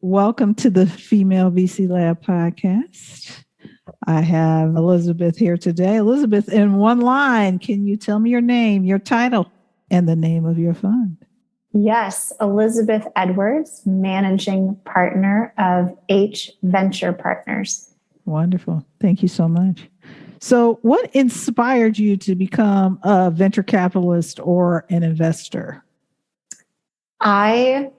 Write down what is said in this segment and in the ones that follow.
Welcome to the Female VC Lab podcast. I have Elizabeth here today. Elizabeth, in one line, can you tell me your name, your title, and the name of your fund? Yes, Elizabeth Edwards, managing partner of H Venture Partners. Wonderful. Thank you so much. So, what inspired you to become a venture capitalist or an investor? I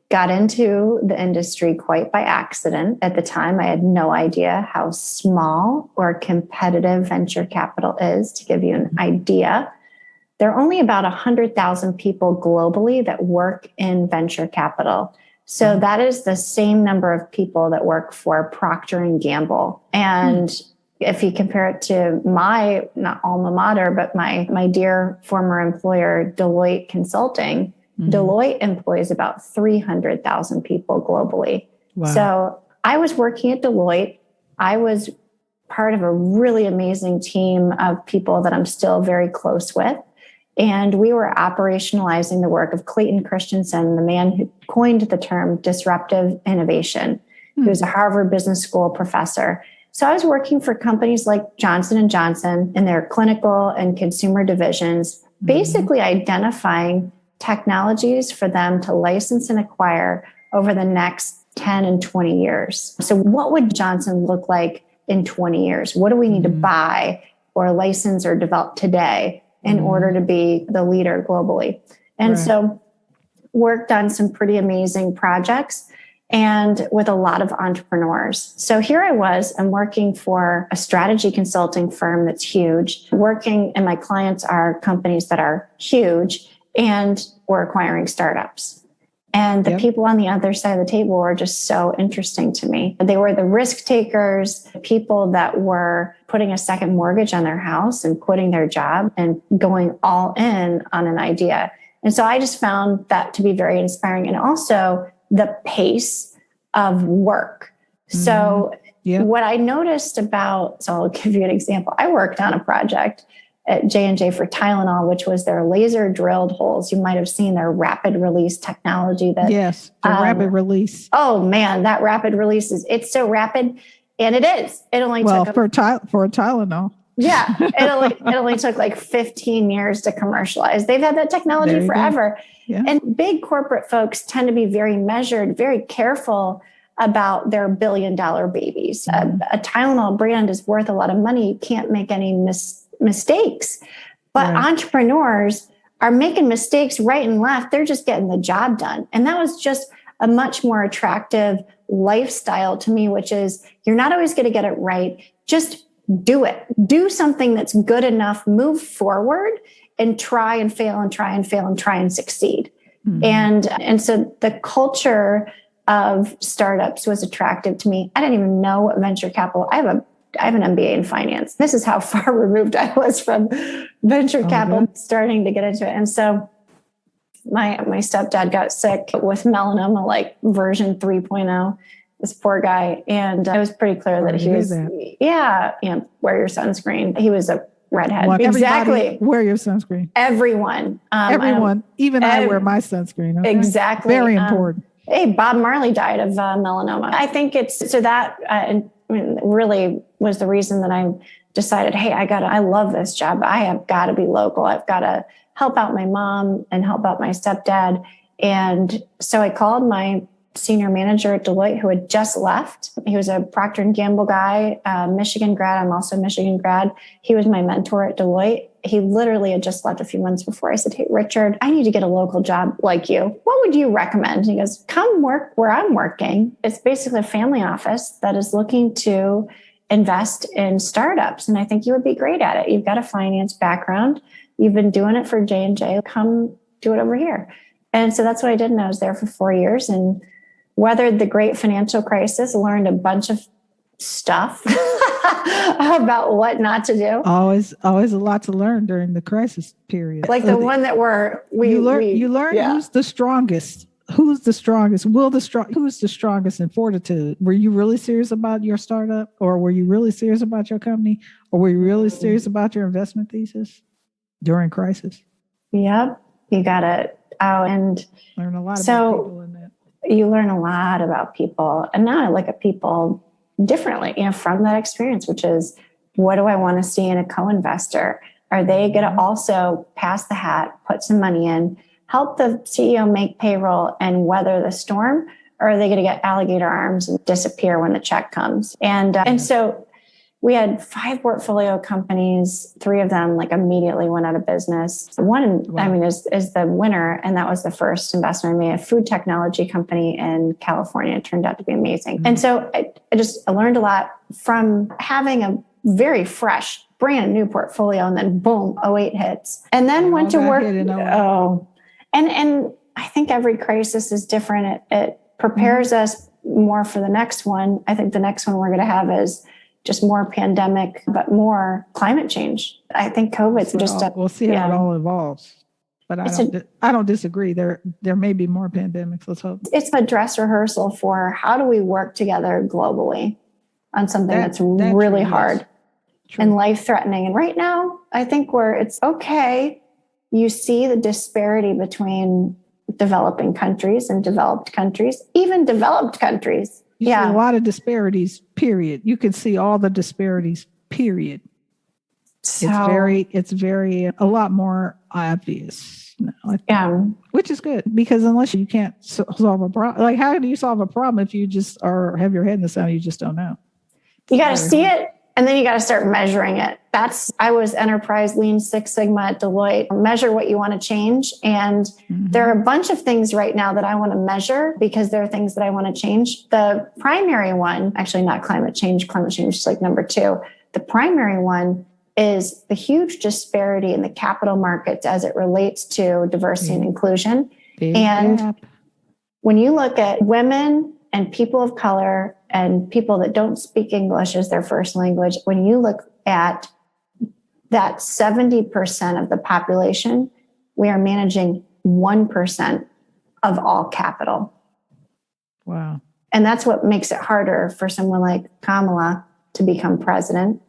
got into the industry quite by accident. At the time, I had no idea how small or competitive venture capital is. To give you an idea, there are only about 100,000 people globally that work in venture capital. So that is the same number of people that work for Procter and Gamble. And if you compare it to my, not alma mater, but my dear former employer, Deloitte Consulting, Deloitte employs about 300,000 people globally. Wow. So I was working at Deloitte. I was part of a really amazing team of people that I'm still very close with. And we were operationalizing the work of Clayton Christensen, the man who coined the term disruptive innovation. He was a Harvard Business School professor. So I was working for companies like Johnson & Johnson in their clinical and consumer divisions, basically identifying technologies for them to license and acquire over the next 10 and 20 years. So what would Johnson look like in 20 years? What do we need to buy or license or develop today in order to be the leader globally? And so worked on some pretty amazing projects and with a lot of entrepreneurs. So here I was, I'm working for a strategy consulting firm that's huge, working, and my clients are companies that are huge, and we're acquiring startups. And the people on the other side of the table were just so interesting to me. They were the risk takers, people that were putting a second mortgage on their house and quitting their job and going all in on an idea. And so I just found that to be very inspiring. And also the pace of work. So what I noticed about, so I'll give you an example. I worked on a project at J&J for Tylenol, which was their laser drilled holes. You might have seen their rapid release technology. That the rapid release. Oh man, that rapid release it's so rapid, and it is. It only took for a Tylenol. Yeah, it only took like 15 years to commercialize. They've had that technology forever. Yeah. And big corporate folks tend to be very measured, very careful about their billion-dollar babies. A Tylenol brand is worth a lot of money. You can't make any mistakes. But entrepreneurs are making mistakes right and left. They're just getting the job done. And that was just a much more attractive lifestyle to me, which is you're not always going to get it right. Just do it. Do something that's good enough, move forward and try and fail and try and fail and try and succeed. And so the culture of startups was attractive to me. I didn't even know what venture capital. I have an MBA in finance. This is how far removed I was from venture capital, starting to get into it. And so my stepdad got sick with melanoma, like version 3.0, this poor guy. And it was pretty clear that he was, wear your sunscreen. He was a redhead. Well, exactly. Wear your sunscreen. Everyone. Even I wear my sunscreen. Okay? Exactly. Very important. Hey, Bob Marley died of melanoma. I think really was the reason that I decided, hey, I love this job. I have got to be local. I've got to help out my mom and help out my stepdad. And so I called my senior manager at Deloitte, who had just left. He was a Procter and Gamble guy, Michigan grad. I'm also a Michigan grad. He was my mentor at Deloitte. He literally had just left a few months before. I said, hey, Richard, I need to get a local job like you. What would you recommend? He goes, come work where I'm working. It's basically a family office that is looking to invest in startups. And I think you would be great at it. You've got a finance background. You've been doing it for J&J. Come do it over here. And so that's what I did. And I was there for 4 years and weathered the great financial crisis, learned a bunch of stuff about what not to do. Always a lot to learn during the crisis period. Like the one that you learn who's the strongest. Who's the strongest? Who's the strongest in fortitude? Were you really serious about your startup, or were you really serious about your company, or were you really serious about your investment thesis during crisis? Yep, you got it. Oh, and learn a lot about people in that. you learn a lot about people. And now I look at people differently, from that experience, which is, what do I want to see in a co-investor? Are they going to also pass the hat, put some money in, help the CEO make payroll and weather the storm? Or are they going to get alligator arms and disappear when the check comes? And so we had 5 portfolio companies. 3 of them immediately went out of business. One, wow, is the winner. And that was the first investment I made, a food technology company in California. It turned out to be amazing. Mm-hmm. And so I learned a lot from having a very fresh, brand new portfolio. And then boom, 08 hits. And then went to work. And I think every crisis is different. It prepares us more for the next one. I think the next one we're going to have is just more pandemic, but more climate change. I think COVID's we'll see how it all evolves. But I don't disagree. There may be more pandemics. Let's hope. It's a dress rehearsal for how do we work together globally on something that's really hard and life-threatening. And right now, I think it's okay. You see the disparity between developing countries and developed countries, even developed countries. You see a lot of disparities, period. You can see all the disparities, period. So, it's very a lot more obvious now, which is good, because unless you can't solve a problem, how do you solve a problem if you just have your head in the sand, you just don't know? You got to see it, and then you got to start measuring it. I was Enterprise Lean Six Sigma at Deloitte. Measure what you want to change. And there are a bunch of things right now that I want to measure, because there are things that I want to change. The primary one, actually not climate change is number 2. The primary one is the huge disparity in the capital markets as it relates to diversity and inclusion. When you look at women and people of color and people that don't speak English as their first language, when you look at that 70% of the population, we are managing 1% of all capital. Wow. And that's what makes it harder for someone like Kamala to become president.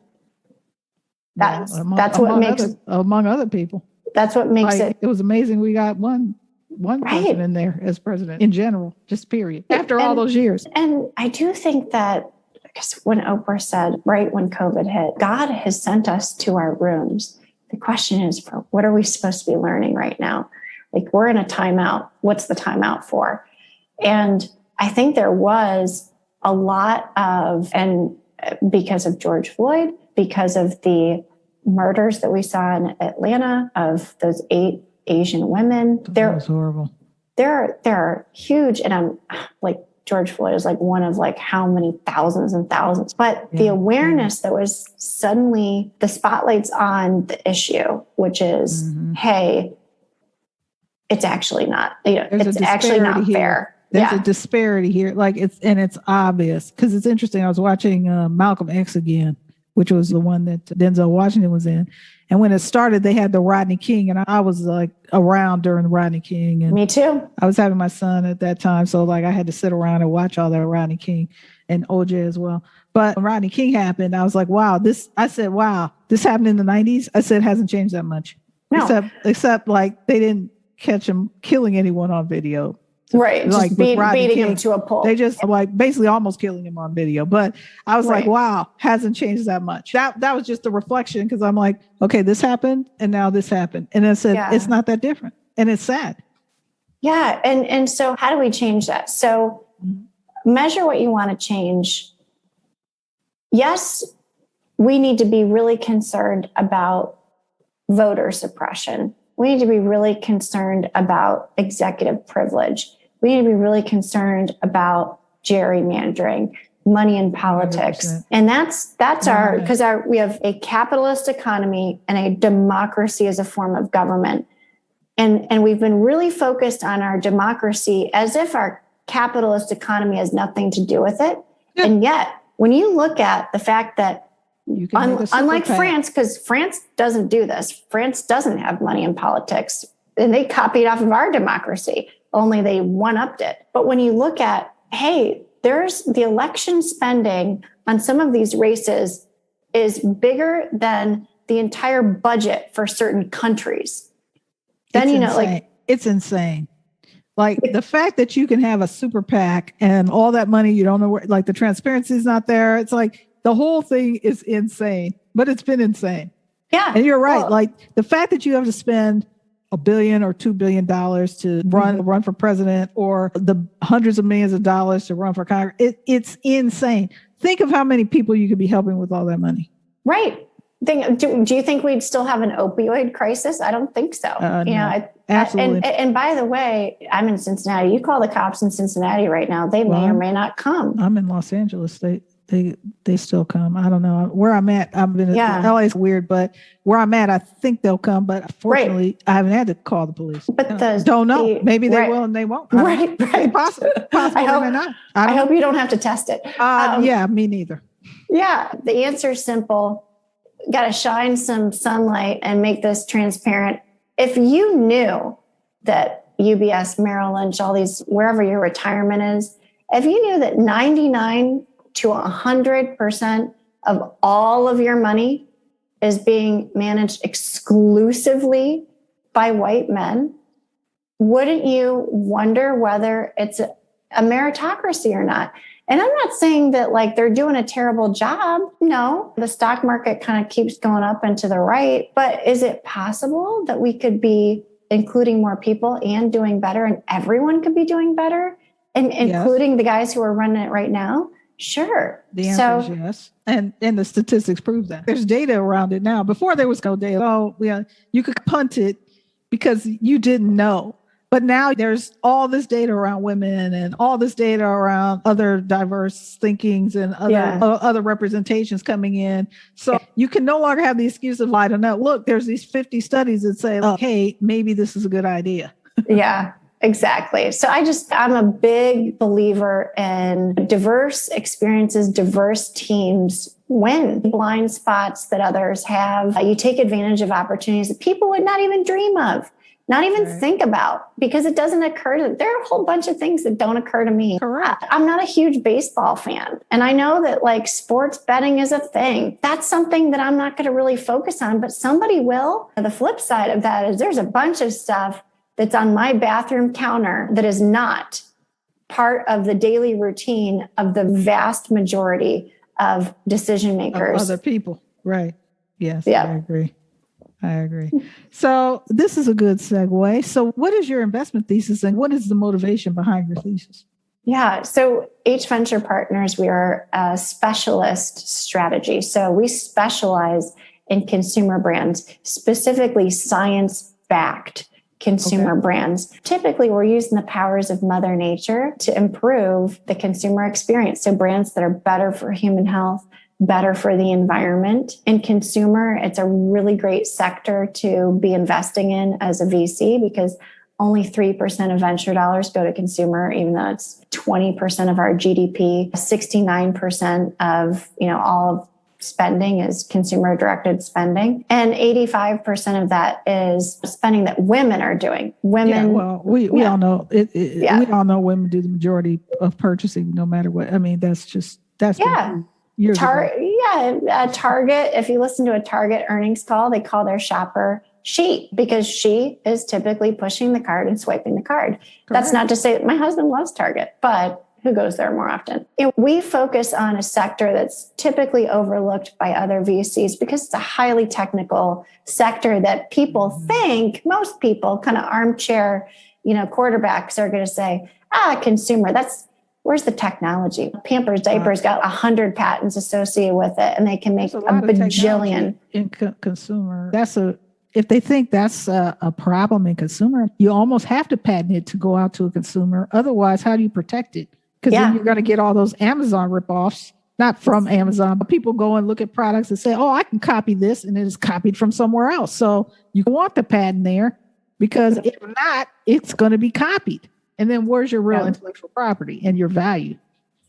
That's what makes it, among other people. That's what makes it. It was amazing. We got one person in there as president in general, just period. After all those years. And I do think that, because when Oprah said, right when COVID hit, God has sent us to our rooms. The question is, what are we supposed to be learning right now? We're in a timeout. What's the timeout for? And I think there was a lot of, and because of George Floyd, because of the murders that we saw in Atlanta of those 8 Asian women. That was horrible. They're huge. And I'm George Floyd is one of how many thousands and thousands. But the awareness that was suddenly, the spotlight's on the issue, which is, hey, it's actually not, it's actually not fair. There's a disparity here. It's obvious, because it's interesting. I was watching Malcolm X again, which was the one that Denzel Washington was in. And when it started, they had the Rodney King, and I was around during Rodney King. And me too. I was having my son at that time. So I had to sit around and watch all that Rodney King and OJ as well. But when Rodney King happened, I was like, wow, this happened in the 90s. I said, it hasn't changed that much. No. Except they didn't catch him killing anyone on video. Right. Just beating him to a pulp. They just basically almost killing him on video. But I was like, wow, hasn't changed that much. That was just a reflection, because I'm like, okay, this happened and now this happened. And I said, it's not that different. And it's sad. Yeah. And so how do we change that? So measure what you want to change. Yes, we need to be really concerned about voter suppression. We need to be really concerned about executive privilege. We need to be really concerned about gerrymandering, money in politics. 100%. And that's because we have a capitalist economy and a democracy as a form of government. And we've been really focused on our democracy as if our capitalist economy has nothing to do with it. Yeah. And yet, when you look at the fact that unlike France, because France doesn't do this. France doesn't have money in politics, and they copied off of our democracy, only they one-upped it. But when you look at, hey, there's the election spending on some of these races is bigger than the entire budget for certain countries. Then, it's insane. Like the fact that you can have a super PAC and all that money, you don't know where, like the transparency is not there. It's like the whole thing is insane, but it's been insane. Yeah. And you're right. Well, like the fact that you have to spend $1 billion or $2 billion to run for president, or the hundreds of millions of dollars to run for Congress, it's insane. Think of how many people you could be helping with all that money. Right. Do you think we'd still have an opioid crisis? I don't think so. No, absolutely. And by the way, I'm in Cincinnati. You call the cops in Cincinnati right now, they may or may not come. I'm in Los Angeles. They still come. I don't know where I'm at. LA is weird, but where I'm at, I think they'll come. But fortunately, I haven't had to call the police. But don't know. Maybe they will and they won't. Right. It's possible. I hope you don't have to test it. Yeah, me neither. Yeah, the answer is simple. Got to shine some sunlight and make this transparent. If you knew that UBS, Merrill Lynch, all these, wherever your retirement is, if you knew that 99 to 100% of all of your money is being managed exclusively by white men, wouldn't you wonder whether it's a meritocracy or not? And I'm not saying that like they're doing a terrible job. No, the stock market kind of keeps going up and to the right. But is it possible that we could be including more people and doing better, and everyone could be doing better, and including the guys who are running it right now? Sure. The answer is yes. And the statistics prove that. There's data around it now. Before there was no data. Oh, yeah, you could punt it because you didn't know. But now there's all this data around women and all this data around other diverse thinkings and other representations coming in. So you can no longer have the excuse of, I don't know, look, there's these 50 studies that say, hey, maybe this is a good idea. Yeah, exactly. So I'm a big believer in diverse experiences, diverse teams win. Blind spots that others have. You take advantage of opportunities that people would not even dream of. Not even think about, because it doesn't occur to them. There are a whole bunch of things that don't occur to me. Correct. I'm not a huge baseball fan. And I know that like sports betting is a thing. That's something that I'm not going to really focus on, but somebody will. And the flip side of that is there's a bunch of stuff that's on my bathroom counter that is not part of the daily routine of the vast majority of decision makers. Of other people. Right. Yes, yeah. I agree. So this is a good segue. So what is your investment thesis and what is the motivation behind your thesis? Yeah. So H Venture Partners, we are a specialist strategy. So we specialize in consumer brands, specifically science-backed consumer brands. Typically, we're using the powers of Mother Nature to improve the consumer experience. So brands that are better for human health, better for the environment. In consumer, it's a really great sector to be investing in as a VC because only 3% of venture dollars go to consumer, even though it's 20% of our GDP. 69% of all of spending is consumer directed spending, and 85% of that is spending that women are doing. Women, we all know it. We all know women do the majority of purchasing, no matter what. I mean, that's Target. If you listen to a Target earnings call, they call their shopper she, because she is typically pushing the card and swiping the card. Correct. That's not to say that my husband loves Target, but who goes there more often? We focus on a sector that's typically overlooked by other VCs because it's a highly technical sector that people think, most people kind of armchair, quarterbacks are going to say, consumer, where's the technology? Pampers diapers got 100 patents associated with it, and they can make a bajillion. In consumer, if they think that's a problem in consumer, you almost have to patent it to go out to a consumer. Otherwise, how do you protect it? Because then you're going to get all those Amazon ripoffs, not from Amazon, but people go and look at products and say, I can copy this, and it is copied from somewhere else. So you want the patent there, because if not, it's going to be copied. And then where's your real intellectual property and your value?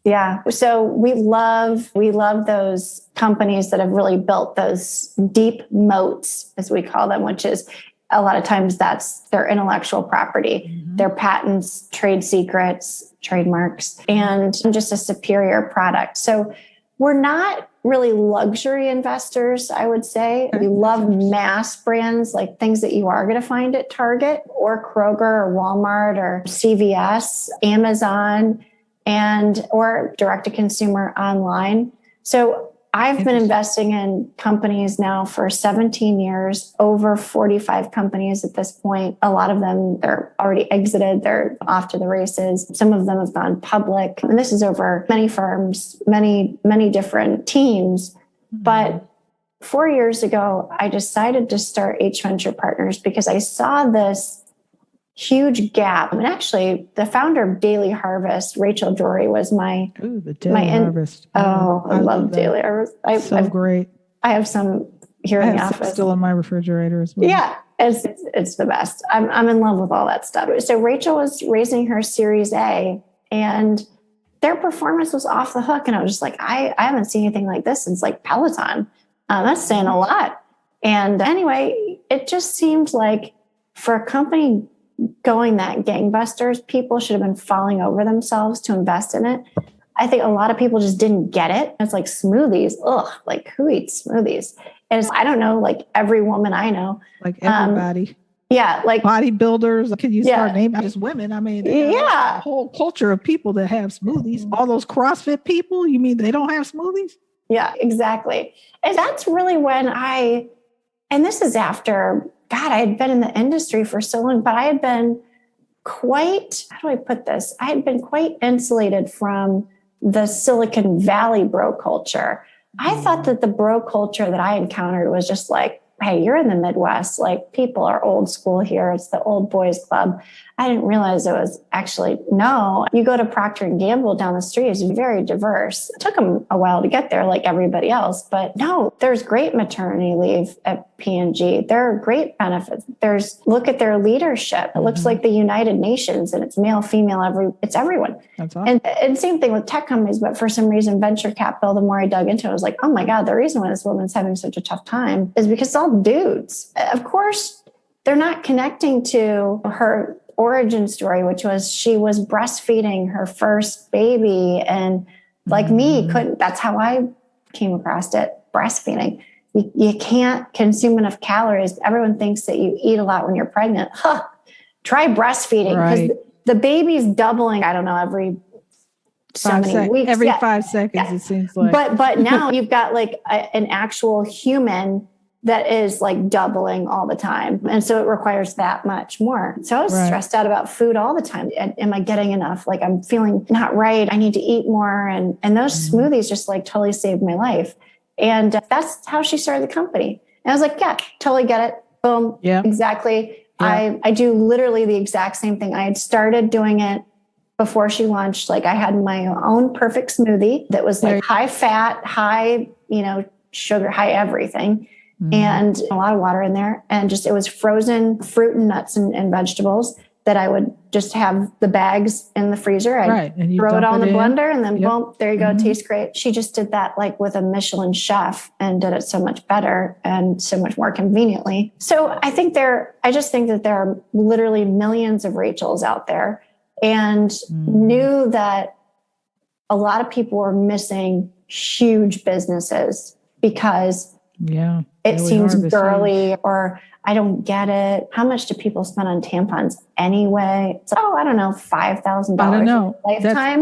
Yeah. So we love those companies that have really built those deep moats, as we call them, which is a lot of times that's their intellectual property, their patents, trade secrets, trademarks, and just a superior product. So we're not really luxury investors, I would say. We love mass brands, like things that you are going to find at Target or Kroger or Walmart or CVS, Amazon, or direct to consumer online. So I've been investing in companies now for 17 years, over 45 companies at this point. A lot of them, they're already exited. They're off to the races. Some of them have gone public. And this is over many firms, many different teams. Mm-hmm. But 4 years ago, I decided to start H Venture Partners because I saw this huge gap. And actually, the founder of Daily Harvest, Rachel Drury, was my Harvest. I love Daily Harvest. Great. I have some here in the office. Still in my refrigerator as well. Yeah, it's the best. I'm in love with all that stuff. So Rachel was raising her Series A, and their performance was off the hook. And I was just like, I haven't seen anything like this since like Peloton. That's saying a lot. And anyway, it just seemed like for a company going that gangbusters, people should have been falling over themselves to invest in it. I think a lot of people just didn't get it. It's like smoothies. Ugh, like who eats smoothies? And I don't know, like every woman I know. Like everybody. Yeah. Like bodybuilders. Can you start naming just women? I mean, a whole culture of people that have smoothies. All those CrossFit people, you mean they don't have smoothies? Yeah, exactly. And that's really when and this is after, God, I had been in the industry for so long, but I had been quite, how do I put this? I had been quite insulated from the Silicon Valley bro culture. I thought that the bro culture that I encountered was just like, hey, you're in the Midwest. Like people are old school here. It's the old boys club. I didn't realize it was actually, no, you go to Procter & Gamble down the street, it's very diverse. It took them a while to get there like everybody else, but no, there's great maternity leave at P&G. There are great benefits. Look at their leadership. It looks like the United Nations, and it's male, female, it's everyone. That's awesome. And same thing with tech companies, but for some reason, venture capital, the more I dug into it, I was like, oh my God, the reason why this woman's having such a tough time is because it's all dudes. Of course, they're not connecting to her origin story, which was she was breastfeeding her first baby, and like me, that's how I came across it, breastfeeding. You can't consume enough calories. Everyone thinks that you eat a lot when you're pregnant. Try breastfeeding because the baby's doubling, I don't know, every so many weeks. Every 5 seconds, it seems like. But now you've got like an actual human that is like doubling all the time. And so it requires that much more. So I was stressed out about food all the time. Am I getting enough? Like I'm feeling not right. I need to eat more. And those smoothies just like totally saved my life. And that's how she started the company. And I was like, yeah, totally get it. Boom. Yeah, exactly. Yeah. I do literally the exact same thing. I had started doing it before she launched. Like I had my own perfect smoothie that was like high fat, high, sugar, high everything. And a lot of water in there. And it was frozen fruit and nuts and vegetables that I would just have the bags in the freezer. I'd throw it all in the blender and then boom, there you go. It tastes great. She just did that like with a Michelin chef and did it so much better and so much more conveniently. So I just think that there are literally millions of Rachels out there, and knew that a lot of people were missing huge businesses because it seems girly, or I don't get it. How much do people spend on tampons anyway? It's I don't know, $5,000. I don't know. Lifetime.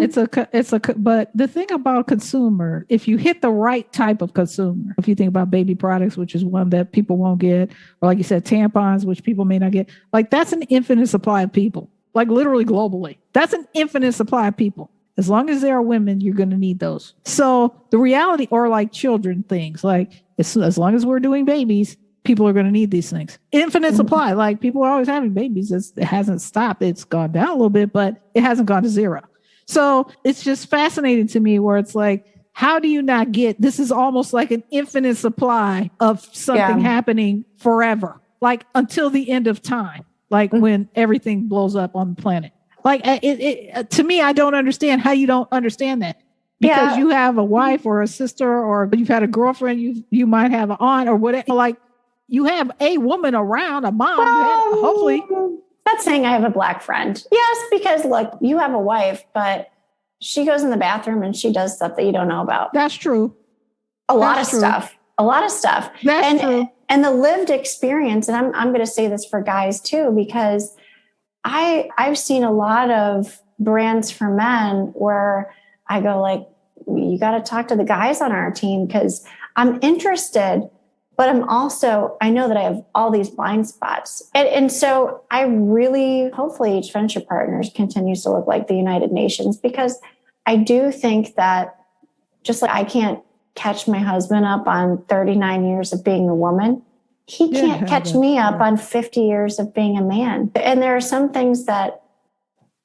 But the thing about consumer, if you hit the right type of consumer, if you think about baby products, which is one that people won't get, or like you said, tampons, which people may not get, like that's an infinite supply of people, like literally globally. That's an infinite supply of people. As long as there are women, you're going to need those. So the reality, or like children things, like as long as we're doing babies, people are going to need these things. Infinite supply, like people are always having babies. It hasn't stopped. It's gone down a little bit, but it hasn't gone to zero. So it's just fascinating to me where it's like, how do you not get, this is almost like an infinite supply of something happening forever, like until the end of time, like when everything blows up on the planet. Like to me, I don't understand how you don't understand that. Because you have a wife or a sister, or you've had a girlfriend, you might have an aunt or whatever. Like you have a woman around, a mom. Hopefully, that's saying I have a black friend. Yes, because look, you have a wife, but she goes in the bathroom and she does stuff that you don't know about. That's true. A lot of stuff. That's true. And the lived experience, and I'm going to say this for guys too, because I've seen a lot of brands for men where I go like, you got to talk to the guys on our team because I'm interested, but I know that I have all these blind spots. And so I really, hopefully each venture partners continues to look like the United Nations, because I do think that just like I can't catch my husband up on 39 years of being a woman, he can't catch me up on 50 years of being a man. And there are some things that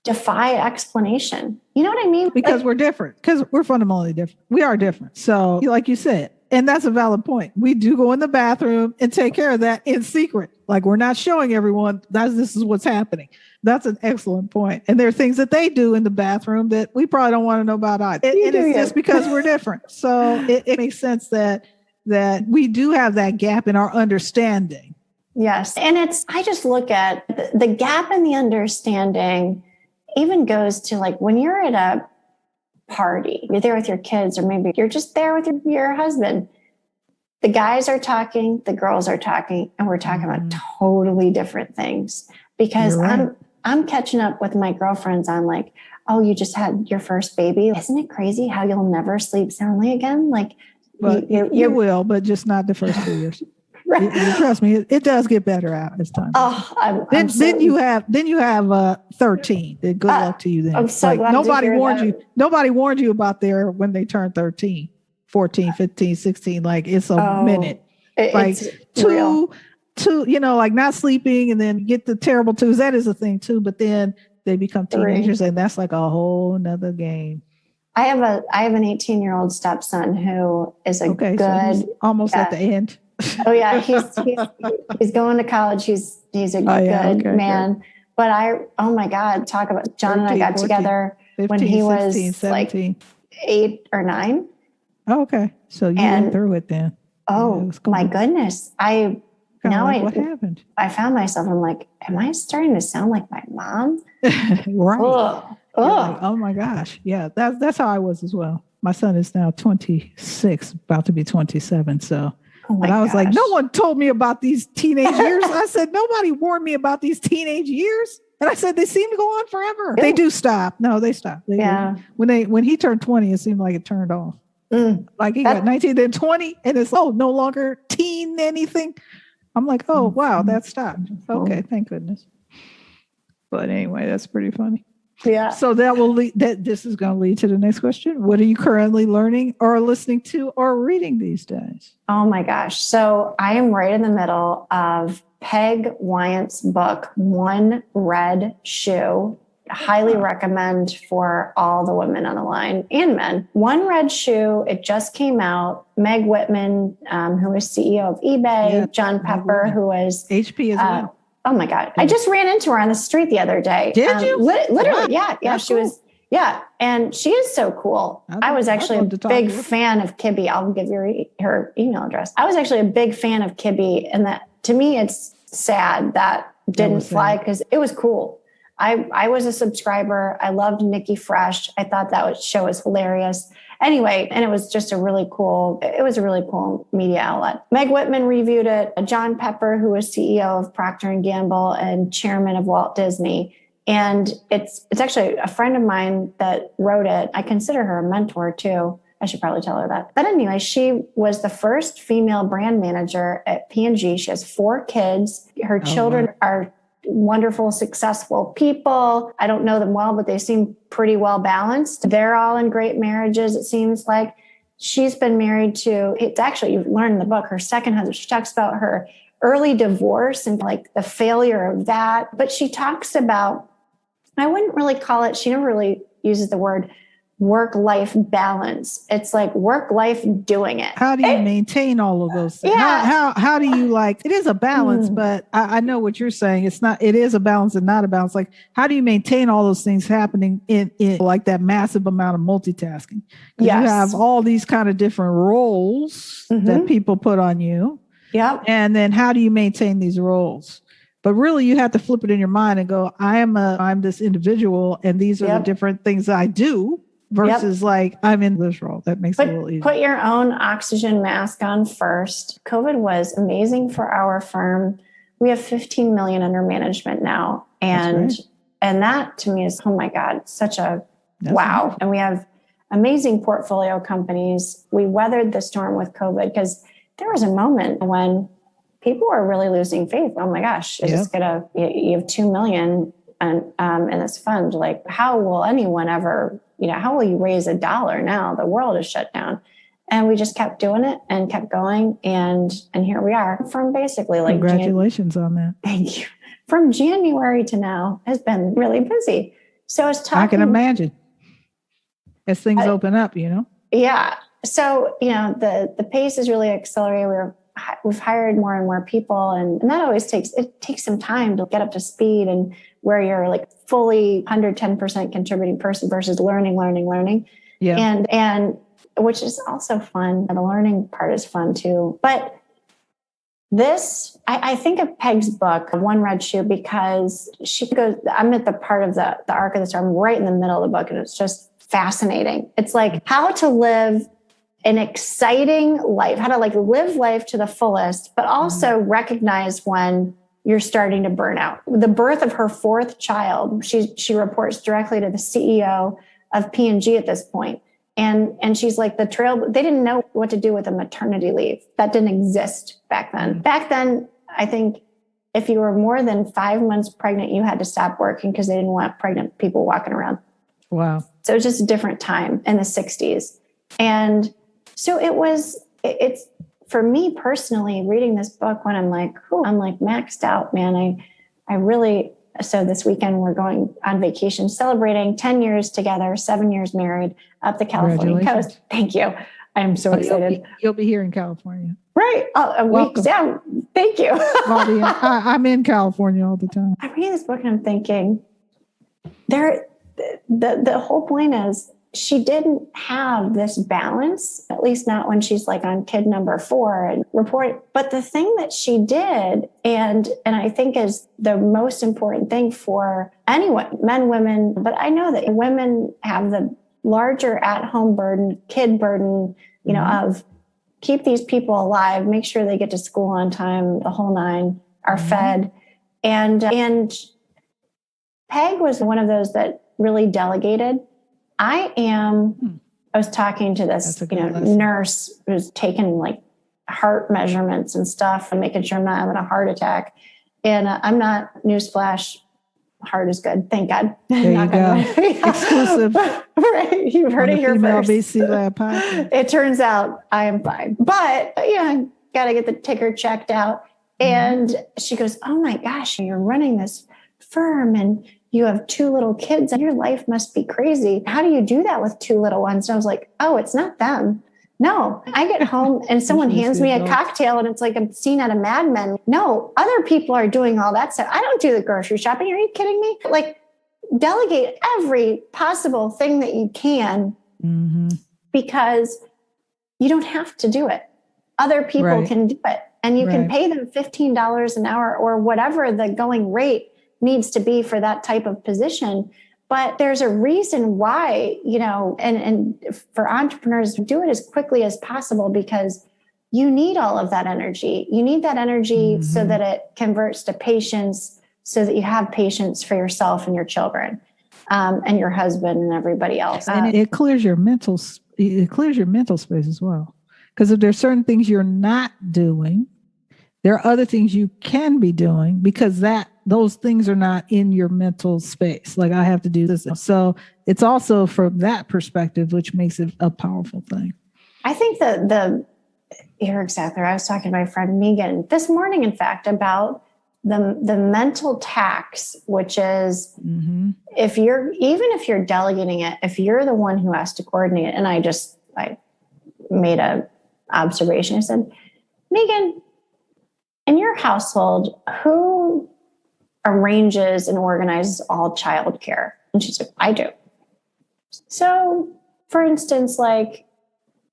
defy explanation. You know what I mean? Because we're different, because we're fundamentally different. We are different. So like you said, and that's a valid point. We do go in the bathroom and take care of that in secret. Like we're not showing everyone this is what's happening. That's an excellent point. And there are things that they do in the bathroom that we probably don't want to know about either. And it's just because we're different. So it makes sense that we do have that gap in our understanding. Yes. And I just look at the gap in the understanding even goes to like when you're at a party, you're there with your kids, or maybe you're just there with your husband. The guys are talking, the girls are talking, and we're talking about totally different things. Because I'm catching up with my girlfriends on like, oh, you just had your first baby. Isn't it crazy how you'll never sleep soundly again? Like, but you will, but just not the first 2 years. Right. Trust me, it does get better out as time. Oh, then you have 13. Then good luck to you then. I'm so glad nobody warned you. Nobody warned you about when they turn 13, 14, 15, 16. Like it's a minute. Like two, like not sleeping and then get the terrible twos. That is a thing too. But then they become teenagers, and that's like a whole nother game. I have an 18-year-old stepson who is good. So he's almost at the end. Oh yeah, he's going to college. He's a good man. Good. But oh my God, talk about John 13, and I got 14, together 15, when he 16, was 17. Like 8 or 9. Oh, okay, so you went through it then. Oh my goodness, what happened? I found myself. I'm like, am I starting to sound like my mom? Right. Oh. Like, oh my gosh, yeah. That's how I was as well. My son is now 26, about to be 27. So. But I was like, no one told me about these teenage years. I said, nobody warned me about these teenage years. And I said, they seem to go on forever. They do stop. No, they stop. When he turned 20, it seemed like it turned off. Like he got 19, then 20, and it's no longer teen anything. I'm like, oh, wow, that stopped. Okay, thank goodness. But anyway, that's pretty funny. Yeah. So this is going to lead to the next question. What are you currently learning or listening to or reading these days? Oh my gosh. So I am right in the middle of Peg Wyant's book, One Red Shoe. Highly recommend for all the women on the line and men. One Red Shoe. It just came out. Meg Whitman, who was CEO of eBay, John Pepper, who was HP as well. Oh my God. I just ran into her on the street the other day. Did you? Literally. Yeah. That's she cool. Was. Yeah. And she is so cool. I was actually a big fan of Kibbe. I'll give you her email address. I was actually a big fan of Kibbe. And that to me, it's sad that didn't fly because it was cool. I was a subscriber. I loved Nikki Fresh. I thought that show was hilarious. Anyway, and it was just a really cool media outlet. Meg Whitman reviewed it. John Pepper, who was CEO of Procter & Gamble and chairman of Walt Disney. And it's actually a friend of mine that wrote it. I consider her a mentor too. I should probably tell her that. But anyway, she was the first female brand manager at P&G. She has 4 kids. Her children are wonderful, successful people. I don't know them well, but they seem pretty well balanced. They're all in great marriages, it seems like. She's been married to, it's actually, you learn in the book, her second husband. She talks about her early divorce and like the failure of that. But she talks about, I wouldn't really call it, she never really uses the word work-life balance. It's like work-life doing it. How do you maintain all of those things? Yeah. How do you it is a balance, but I know what you're saying. It is a balance and not a balance. Like, how do you maintain all those things happening in like that massive amount of multitasking? Yes. You have all these kind of different roles that people put on you. Yeah. And then how do you maintain these roles? But really, you have to flip it in your mind and go, I'm this individual, and these are the different things I do. versus like, I'm in this role. That makes it a little easier. Put your own oxygen mask on first. COVID was amazing for our firm. We have 15 million under management now. And that to me is, oh my God, such a wow. Amazing. And we have amazing portfolio companies. We weathered the storm with COVID because there was a moment when people were really losing faith. Oh my gosh, is this gonna, you have 2 million in this fund. Like, how will anyone ever, how will you raise $1 now? The world is shut down. And we just kept doing it and kept going. And here we are from basically like, congratulations on that. Thank you. From January to now has been really busy. So I can imagine as things open up, Yeah. So, the pace is really accelerated. We've hired more and more people, and that always takes some time to get up to speed, and where you're like fully 110% contributing person versus learning. Yeah. And which is also fun. And the learning part is fun too. But this, I think of Peg's book, One Red Shoe, because she goes, I'm at the part of the arc of the story. I'm right in the middle of the book, and it's just fascinating. It's like how to live an exciting life, how to like live life to the fullest, but also recognize when you're starting to burn out. The birth of her 4th child, she reports directly to the CEO of P&G at this point. And she's like they didn't know what to do with a maternity leave. That didn't exist back then. Back then, I think if you were more than 5 months pregnant, you had to stop working because they didn't want pregnant people walking around. Wow. So it was just a different time in the 60s. And so it's for me personally, reading this book when I'm like maxed out, man. I really, so this weekend we're going on vacation, celebrating 10 years together, 7 years married up the California coast. Thank you. I'm so excited. You'll be here in California. Right. A week down. Thank you. I'm in California all the time. I'm reading this book and I'm thinking the whole point is she didn't have this balance, at least not when she's like on kid number 4 and report. But the thing that she did, and I think is the most important thing for anyone, men, women, but I know that women have the larger at-home burden, kid burden, of keep these people alive, make sure they get to school on time, the whole 9, are fed. And Peg was one of those that really delegated. I was talking to this, nurse who's taken like heart measurements and stuff and making sure I'm not having a heart attack. And I'm not, newsflash, heart is good. Thank God. There you go. Exclusive. Right. You've heard it here first. BC Lab podcast. It turns out I am fine. But, I got to get the ticker checked out. And she goes, oh my gosh, you're running this firm and you have 2 little kids and your life must be crazy. How do you do that with 2 little ones? And I was like, oh, it's not them. No, I get home and someone hands me a cocktail and it's like I'm seen at a Mad Men. No, other people are doing all that stuff. I don't do the grocery shopping. Are you kidding me? Like, delegate every possible thing that you can because you don't have to do it. Other people can do it. And you can pay them $15 an hour or whatever the going rate needs to be for that type of position. But there's a reason why, and for entrepreneurs, do it as quickly as possible because you need all of that energy. You need that energy so that it converts to patience, so that you have patience for yourself and your children and your husband and everybody else. And it clears your mental space as well. Because if there's certain things you're not doing, there are other things you can be doing because those things are not in your mental space. Like I have to do this. So it's also from that perspective, which makes it a powerful thing. I think you're exactly right. I was talking to my friend Megan this morning, in fact, about the mental tax, which is if you're delegating it, if you're the one who has to coordinate it, and I made a observation. I said, Megan, in your household, who arranges and organizes all childcare? And she said, I do. So, for instance, like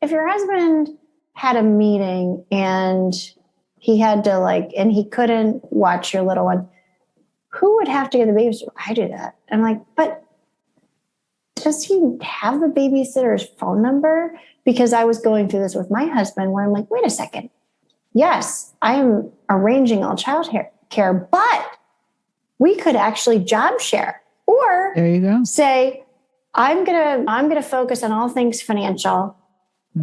if your husband had a meeting and he had to and he couldn't watch your little one, who would have to get the babysitter? I do that. I'm like, but does he have the babysitter's phone number? Because I was going through this with my husband where I'm like, wait a second. Yes, I am arranging all child care, but we could actually job share or there you go. Say, I'm gonna focus on all things financial,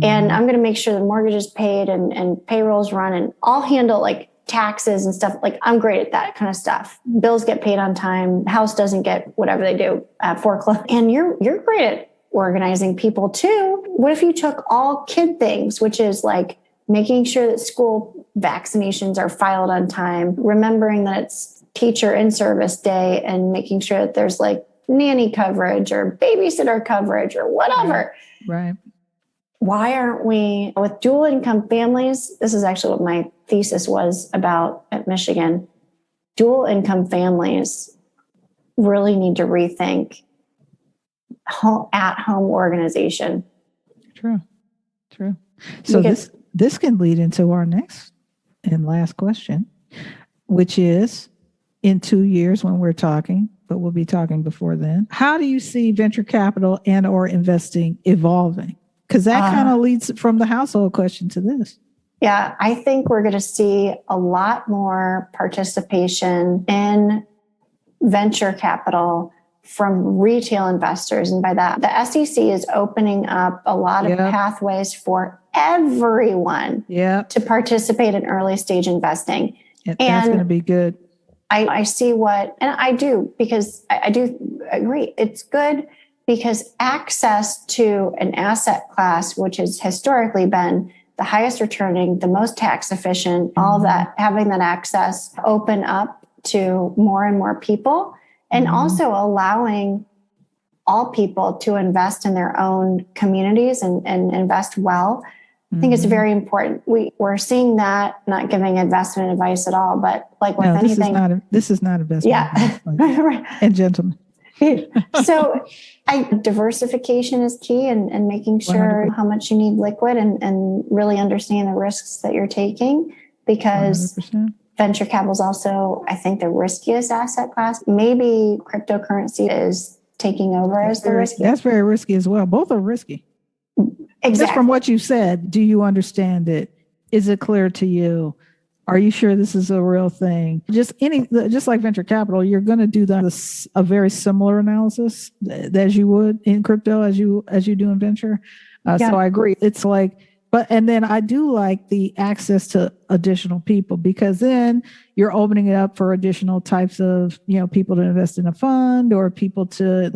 and I'm gonna make sure the mortgage is paid and payrolls run, and I'll handle like taxes and stuff. Like I'm great at that kind of stuff. Bills get paid on time. House doesn't get whatever they do foreclosed. And you're great at organizing people too. What if you took all kid things, which is like making sure that school vaccinations are filed on time, remembering that it's teacher in service day, and making sure that there's like nanny coverage or babysitter coverage or whatever. Right. Why aren't we with dual income families? This is actually what my thesis was about at Michigan. Dual income families really need to rethink at-home organization. True. So this can lead into our next and last question, which is in 2 years when we're talking, but we'll be talking before then. How do you see venture capital and or investing evolving? Because that kind of leads from the household question to this. Yeah, I think we're going to see a lot more participation in venture capital from retail investors. And by that, the SEC is opening up a lot of pathways for everyone to participate in early stage investing. That's going to be good. I see and I do, because I do agree. It's good because access to an asset class, which has historically been the highest returning, the most tax efficient, all of that, having that access open up to more and more people, and also allowing all people to invest in their own communities and invest well. I think it's very important. We're seeing that, not giving investment advice at all, but like with anything. This is not investment advice, and gentlemen. So diversification is key, and making sure 100%. How much you need liquid and really understanding the risks that you're taking, because 100%. Venture capital is also, I think, the riskiest asset class. Maybe cryptocurrency is taking over as the riskiest. That's very risky as well. Both are risky. Exactly. Just from what you said, do you understand it? Is it clear to you? Are you sure this is a real thing? Just like venture capital, you're going to do a very similar analysis as you would in crypto, as you do in venture. So I agree. It's like, and then I do like the access to additional people, because then you're opening it up for additional types of, people to invest in a fund, or people to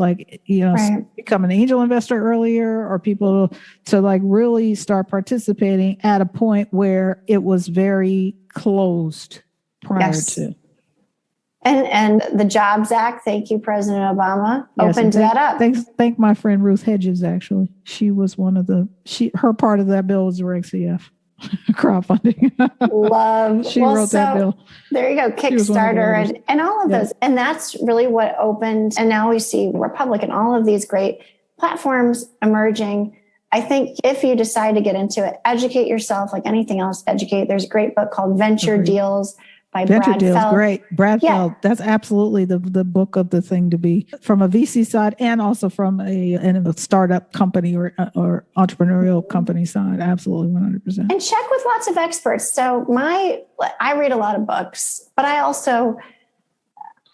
become an angel investor earlier, or people to like really start participating at a point where it was very closed prior to. And the Jobs Act, thank you, President Obama, opened that up. Thank my friend Ruth Hedges, actually. She was her part of that bill was Reg CF, crowdfunding. She wrote that bill. There you go, Kickstarter and all of those. And that's really what opened. And now we see Republic and all of these great platforms emerging. I think if you decide to get into it, educate yourself like anything else, educate. There's a great book called Venture Deals by Brad Feld. Great. Brad Feld. That's absolutely the book of the thing to be, from a VC side and also from a startup company or entrepreneurial company side. Absolutely, 100%. And check with lots of experts. So I read a lot of books, but I also,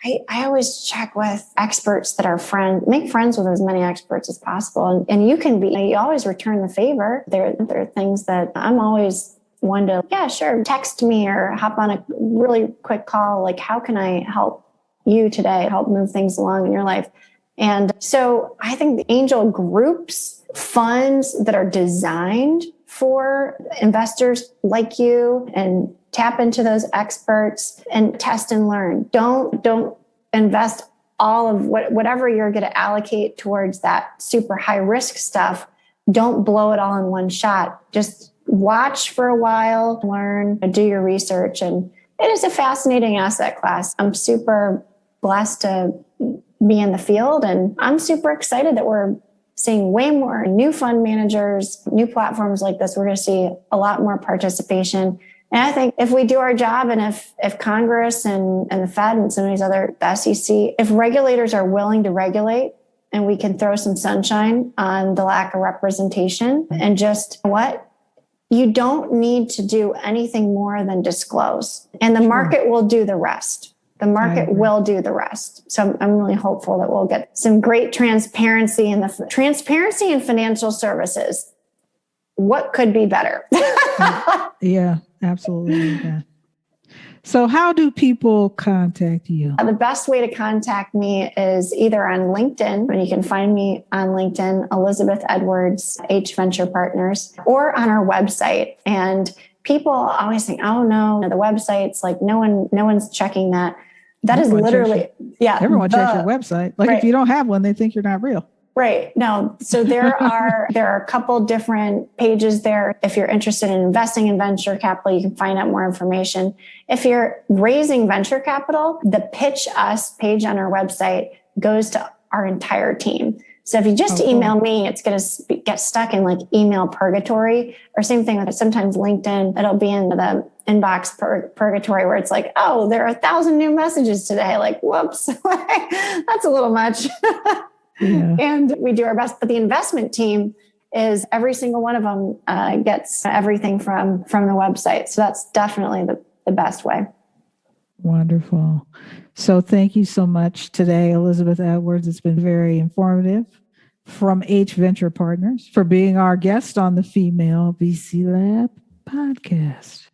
I always check with experts that are make friends with as many experts as possible. And you always return the favor. There are things that I'm always one to, text me or hop on a really quick call. Like, how can I help you today, help move things along in your life? And so I think the angel groups, funds that are designed for investors like you, and tap into those experts and test and learn. Don't invest all of whatever you're going to allocate towards that super high risk stuff. Don't blow it all in one shot. Just watch for a while, learn, do your research. And it is a fascinating asset class. I'm super blessed to be in the field, and I'm super excited that we're seeing way more new fund managers, new platforms like this. We're going to see a lot more participation. And I think if we do our job, and if Congress and the Fed and some of these the SEC, if regulators are willing to regulate, and we can throw some sunshine on the lack of representation. And just what? You don't need to do anything more than disclose, and the market will do the rest. The market will do the rest. So I'm really hopeful that we'll get some great transparency in the transparency in financial services. What could be better? Yeah, absolutely. Yeah. So how do people contact you? The best way to contact me is either on LinkedIn, and you can find me on LinkedIn, Elizabeth Edwards, H Venture Partners, or on our website. And people always think, oh no, the website's like no one's checking that. That is literally, everyone checks your website. Like if you don't have one, they think you're not real. Right. No. So there are a couple different pages there. If you're interested in investing in venture capital, you can find out more information. If you're raising venture capital, the Pitch Us page on our website goes to our entire team. So if you just email me, it's going to get stuck in like email purgatory, or same thing with sometimes LinkedIn. It'll be in the inbox purgatory where it's like, oh, there are 1,000 new messages today. Like, whoops, that's a little much. Yeah. And we do our best. But the investment team is every single one of them gets everything from the website. So that's definitely the best way. Wonderful. So thank you so much today, Elizabeth Edwards. It's been very informative from H Venture Partners for being our guest on the Female VC Lab podcast.